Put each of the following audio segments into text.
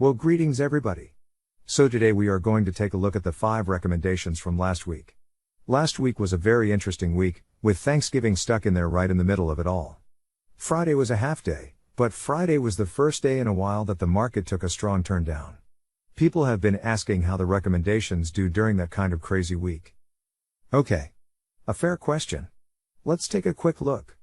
Well, greetings everybody. So today we are going to take a look at the 5 recommendations from last week. Last week was a very interesting week, with Thanksgiving stuck in there right in the middle of it all. Friday was a half day, but Friday was the first day in a while that the market took a strong turn down. People have been asking how the recommendations do during that kind of crazy week. Okay. A fair question. Let's take a quick look.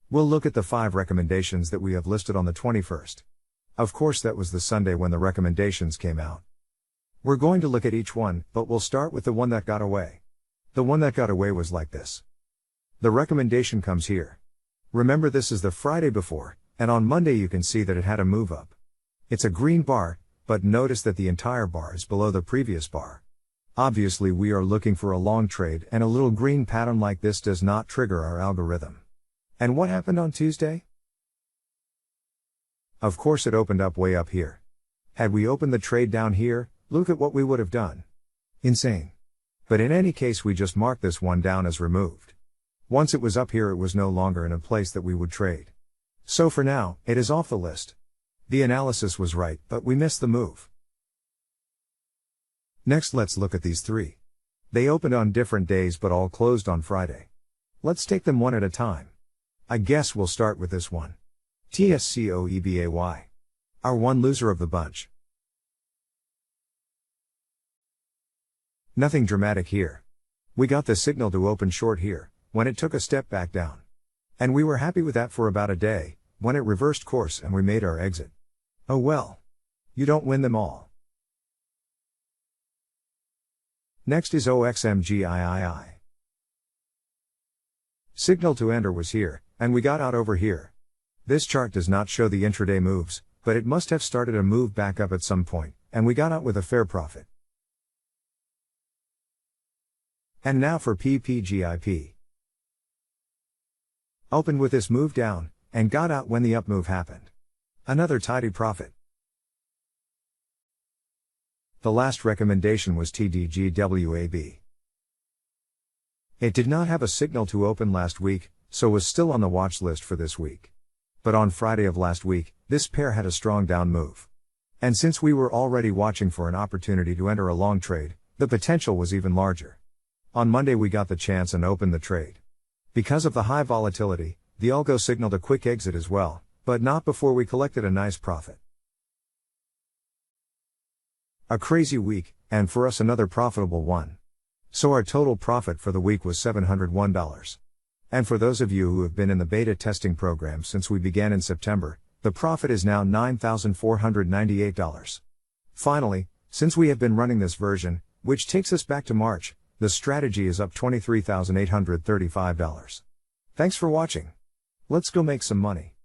We'll look at the 5 recommendations that we have listed on the 21st. Of course, that was the Sunday when the recommendations came out. We're going to look at each one, but we'll start with the one that got away. The one that got away was like this. The recommendation comes here. Remember, this is the Friday before, and on Monday you can see that it had a move up. It's a green bar, but notice that the entire bar is below the previous bar. Obviously we are looking for a long trade, and a little green pattern like this does not trigger our algorithm. And what happened on Tuesday? Of course it opened up way up here. Had we opened the trade down here, look at what we would have done. Insane. But in any case, we just marked this one down as removed. Once it was up here, it was no longer in a place that we would trade. So for now, it is off the list. The analysis was right, but we missed the move. Next, let's look at these 3. They opened on different days but all closed on Friday. Let's take them one at a time. I guess we'll start with this one. TSCOEBAY. Our one loser of the bunch. Nothing dramatic here. We got the signal to open short here, when it took a step back down. And we were happy with that for about a day, when it reversed course and we made our exit. Oh well. You don't win them all. Next is OXMGIII. Signal to enter was here, and we got out over here. This chart does not show the intraday moves, but it must have started a move back up at some point, and we got out with a fair profit. And now for PPGIP. Opened with this move down, and got out when the up move happened. Another tidy profit. The last recommendation was TDGWAB. It did not have a signal to open last week, so was still on the watch list for this week. But on Friday of last week, this pair had a strong down move. And since we were already watching for an opportunity to enter a long trade, the potential was even larger. On Monday we got the chance and opened the trade. Because of the high volatility, the algo signaled a quick exit as well, but not before we collected a nice profit. A crazy week, and for us another profitable one. So our total profit for the week was $701. And for those of you who have been in the beta testing program since we began in September, the profit is now $9,498. Finally, since we have been running this version, which takes us back to March, the strategy is up $23,835. Thanks for watching. Let's go make some money.